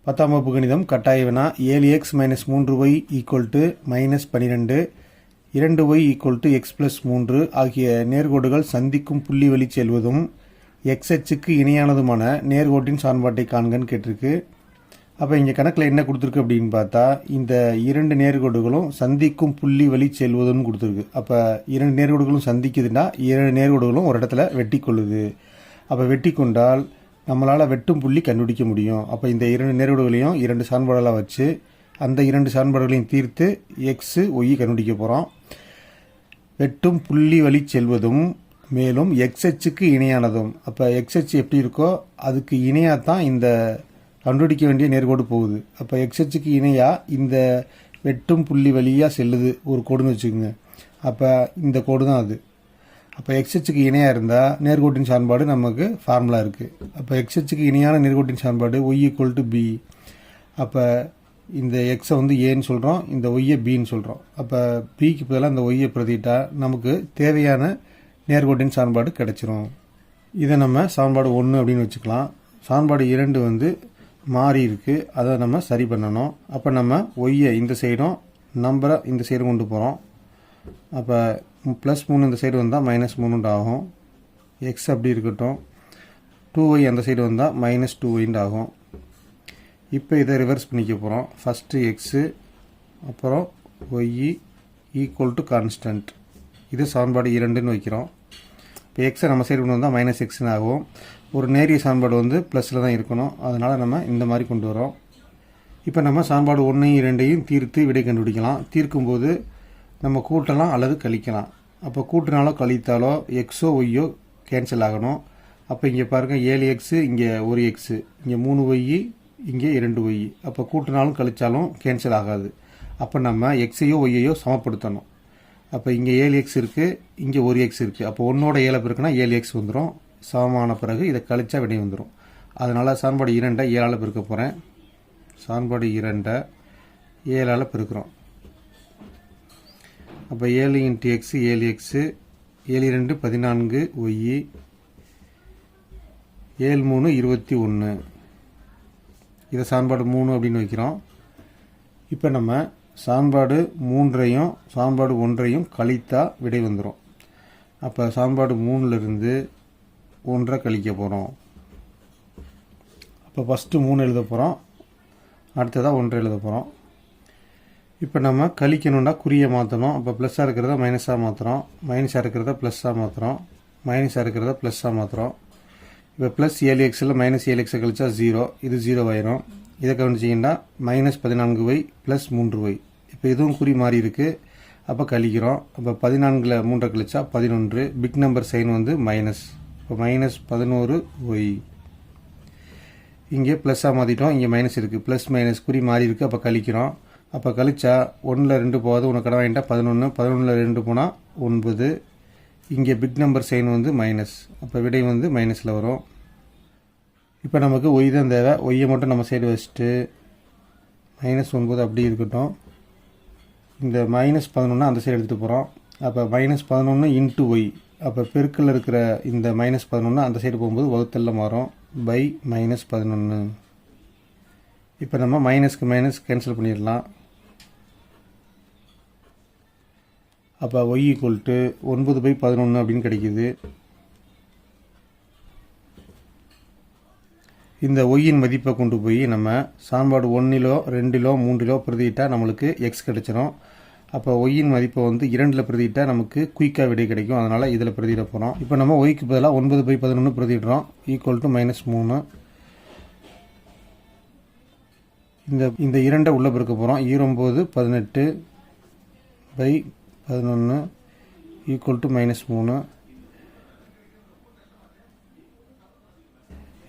10ஆம் வகுப்பு கணிதம் கட்டாய வினா 7x - 3y = -12 2y = x + 3 ஆகிய நேர்கோடுகள் சந்திக்கும் புள்ளி வழி செல்வதும் x அச்சுக்கு இணையானதுமான நேர்கோட்டின் சான்பாட்டை காண்கன்னு கேட்டிருக்கு. அப்போ இங்கே கணக்கில் என்ன கொடுத்துருக்கு அப்படின்னு பார்த்தா, இந்த இரண்டு நேர்கோடுகளும் சந்திக்கும் புள்ளி வழி செல்வதுன்னு கொடுத்துருக்கு. அப்போ இரண்டு நேர்கோடுகளும் சந்திக்குதுன்னா இரண்டு நேர்கோடுகளும் ஒரு இடத்துல வெட்டி கொள்ளுது. அப்போ வெட்டி கொண்டால் நம்மளால் வெட்டும் புள்ளி கண்டுபிடிக்க முடியும். அப்போ இந்த இரண்டு நேர்கோடுகளையும் இரண்டு சான்பாடுகளாக வச்சு அந்த இரண்டு சான்பாடுகளையும் தீர்த்து எக்ஸ் ஒய் கண்டுபிடிக்க போகிறோம். வெட்டும் புள்ளி வழி செல்வதும் மேலும் எக்ஸ் அச்சுக்கு இணையானதும். அப்போ எக்ஸ் அச்சு எப்படி இருக்கோ அதுக்கு இணையாக தான் இந்த கண்டுபிடிக்க வேண்டிய நேர்கோடு போகுது. அப்போ எக்ஸ் அச்சுக்கு இணையாக இந்த வெட்டும் புள்ளி வழியாக செல்லுது ஒரு கோடுன்னு வச்சுக்கோங்க. அப்போ இந்த கோடு தான் அது. அப்போ எக்ஸ் அச்சுக்கு இணையாக இருந்தால் நேர்கோட்டின் சான்பாடு நமக்கு ஃபார்முலா இருக்குது. அப்போ எக்ஸ் அச்சுக்கு இணையான நேர்கோட்டின் சான்பாடு y = b. அப்போ இந்த எக்ஸை வந்து ஏன்னு சொல்கிறோம், இந்த ஒய்யை பின்னு சொல்கிறோம். அப்போ பிக்கு பதிலாக இந்த ஒய்யை பிரதிட்டா நமக்கு தேவையான நேர்கோட்டின் சான்பாடு கிடைச்சிரும். இதை நம்ம சான்பாடு 1 அப்படின்னு வச்சுக்கலாம். சான்பாடு 2 வந்து மாறி இருக்குது, அதை நம்ம சரி பண்ணணும். அப்போ நம்ம ஒய்யை இந்த சைடும் நம்பரை இந்த சைடும் கொண்டு போகிறோம். அப்போ +3 இந்த சைடு வந்தால் -3 ஆகும். எக்ஸ் அப்படி இருக்கட்டும். 2y அந்த சைடு வந்தால் -2y ஆகும். இப்போ இதை ரிவர்ஸ் பண்ணிக்க போகிறோம். ஃபஸ்ட்டு எக்ஸு அப்புறம் ஒய் ஈக்குவல் டு கான்ஸ்டன்ட். இது சான்பாடு 2ன்னு வைக்கிறோம். இப்போ எக்ஸை நம்ம சைடு கொண்டு வந்தால் -xன்னு ஆகும். ஒரு நேரிய சான்பாடு வந்து ப்ளஸில் தான் இருக்கணும், அதனால் நம்ம இந்த மாதிரி கொண்டு வரோம். இப்போ நம்ம சான்பாடு 1ஐயும் 2ஐயும் தீர்த்து விடை கண்டுபிடிக்கலாம். தீர்க்கும்போது நம்ம கூட்டலாம் அல்லது கழிக்கலாம். அப்போ கூட்டினாலோ கழித்தாலோ எக்ஸோ ஒய்யோ கேன்சல் ஆகணும். அப்போ இங்கே பாருங்கள் 7x, இங்கே 1x, இங்கே 3y, இங்கே 2y. அப்போ கூட்டினாலும் கழித்தாலும் கேன்சல் ஆகாது. அப்போ நம்ம எக்ஸையோ ஒய்யையோ சமப்படுத்தணும். அப்போ இங்கே 7x இருக்குது, இங்கே 1x இருக்குது. அப்போ 1ஓட 7 பெருக்குனா 7x வந்துடும். சமமான பிறகு இதை கழிச்சா விடை வந்துடும். அதனால் சான்பாடு 2ஐ 7ஆல் பெருக்க போகிறேன். சான்பாடு 2ஐ 7ஆல் பெருக்கிறோம். அப்போ 7 × x 7x, 7 2 14 y, 7 3 21. இதை சான்பாடு 3 அப்படின்னு வைக்கிறோம். இப்போ நம்ம சான்பாடு 3ஐயும் சான்பாடு 1ஐயும் கழித்தா விடை வந்துடும். அப்போ சான்பாடு 3லிருந்து 1 கழிக்க போகிறோம். அப்போ ஃபஸ்ட்டு 3 எழுத போகிறோம், அடுத்ததாக 1 எழுத போகிறோம். இப்போ நம்ம கழிக்கணுன்னா குறியை மாற்றணும். அப்போ ப்ளஸ்ஸாக இருக்கிறத மைனஸாக மாற்றுறோம், மைனஸாக இருக்கிறத ப்ளஸ்ஸாக மாற்றுறோம், மைனஸாக இருக்கிறத ப்ளஸ்ஸாக மாற்றுறோம். இப்போ +7xல் -7x கழிச்சா 0, இது 0 ஆயிரும். இதை கவனிச்சிங்கன்னா -14y + 3y. இப்போ இதுவும் குறி மாறி இருக்குது, அப்போ கழிக்கிறோம். அப்போ 14ல் 3 கழிச்சா 11. பிக் நம்பர் சைன் வந்து மைனஸ். இப்போ -11y. இங்கே ப்ளஸ்ஸாக மாற்றிட்டோம், இங்கே மைனஸ் இருக்குது. ப்ளஸ் மைனஸ் குறி மாறி இருக்குது, அப்போ கழிக்கிறோம். அப்போ கழிச்சா 1ல் 2 போகாது, உனக்கு கடை வாங்கிட்டா 11, 11ல் 2 போனால் 9. இங்கே பிக் நம்பர் சைன் வந்து மைனஸ். அப்போ விடை வந்து மைனஸில் வரும். இப்போ நமக்கு ஒய் தான் தேவை. ஒய்யை மட்டும் நம்ம சைடு வச்சுட்டு -9 அப்படி இருக்கட்டும். இந்த -11 அந்த சைடு எடுத்துகிட்டு போகிறோம். அப்போ -11 × ஒய். அப்போ பெருக்கில் இருக்கிற இந்த -11 அந்த சைடு போகும்போது வகுத்தல்ல மாறும் பை -11. இப்போ நம்ம மைனஸ்க்கு மைனஸ் கேன்சல் பண்ணிடலாம். அப்போ y = 9/11 அப்படின்னு கிடைக்கிது. இந்த ஒய்யின் மதிப்பை கொண்டு போய் நம்ம சான்பாடு 1லோ 2லோ 3லோ பிரதியிட்டால் நம்மளுக்கு எக்ஸ் கிடைச்சிரும். அப்போ ஒய்யின் மதிப்பை வந்து 2ல் பிரதியிட்டால் நமக்கு குயிக்காக விடை கிடைக்கும். அதனால் இதில் பிரதியிட போகிறோம். இப்போ நம்ம ஒய்க்கு பதிலாக 9/11 பிரதியிடுறோம், = -3. இந்த 2ஐ உள்ளே பெருக்க போகிறோம். 9 18/11 = -3.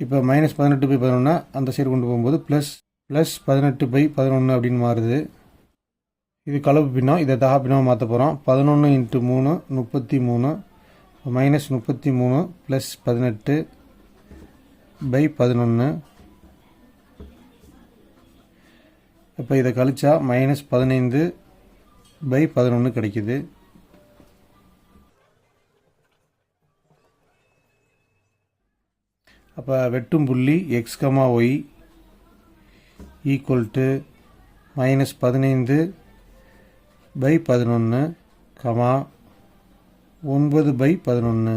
இப்போ -18/11 அந்த சைடு கொண்டு போகும்போது +18/11 அப்படின்னு மாறுது. இது கலப்பு பின்னம், இதை தகா பின்னமாக மாற்ற போகிறோம். 11 × 3 33, -33 + 18/11. இப்போ இதை கழிச்சா -15/11 கிடைக்குது. அப்போ வெட்டும் புள்ளி x, y equal to -15/11 comma 9/11.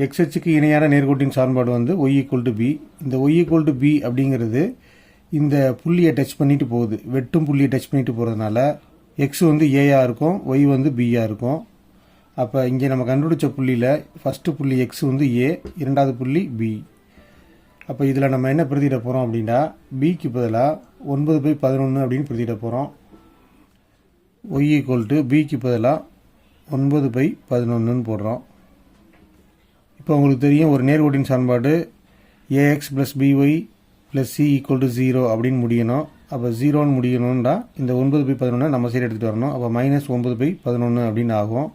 X அச்சுக்கு இணையான நேர்கோட்டின் சார்பாடு வந்து y = b. இந்த y = b அப்படிங்கிறது இந்த புள்ளியை டச் பண்ணிட்டு போகுது, வெட்டும் புள்ளியை டச் பண்ணிட்டு போகிறதுனால எக்ஸ் வந்து ஏயா இருக்கும், ஒய் வந்து பியா இருக்கும். அப்போ இங்கே நம்ம கண்டுபிடிச்ச புள்ளியில் ஃபஸ்ட்டு புள்ளி எக்ஸ் வந்து ஏ, இரண்டாவது புள்ளி பி. அப்போ இதில் நம்ம என்ன பிரதியிட போகிறோம் அப்படின்னா பிக்கு பதிலாக 9/11 அப்படின்னு பிரதியிட போகிறோம். y = பிக்கு பதிலாக 9/11 போடுறோம். இப்போ உங்களுக்கு தெரியும் ஒரு நேர்கோட்டின் சார்பாடு ax + by + c = 0 அப்படின்னு முடியணும். அப்போ 0ன்னு முடியணும்னா இந்த 9/11 நம்ம சைடு எடுத்துகிட்டு வரணும். அப்போ -9/11 அப்படின்னு ஆகும்.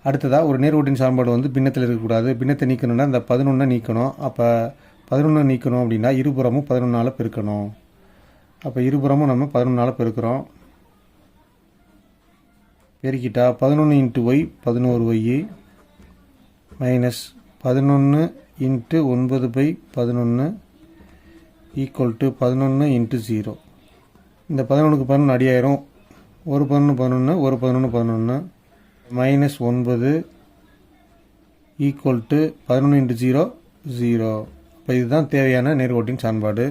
அடுத்ததாக ஒரு நேர்கோட்டின் சார்பாடு வந்து பின்னத்தில் இருக்கக்கூடாது. பின்னத்தை நீக்கணும்னா இந்த 11 நீக்கணும். அப்போ 11 நீக்கணும் அப்படின்னா இருபுறமும் 11ஆல் பெருக்கணும். அப்போ இருபுறமும் நம்ம 11ஆல் பெருக்கிறோம். பெருக்கிட்டா 11 × y 11y -11 × 9/11 = 11 × 0. இந்த 11க்கு 11 அடியாயிரும். ஒரு 11 11, ஒரு 11 11, -9 = 11 × 0 0. இப்போ இதுதான் தேவையான நேர்கோட்டின் சார்பாடு.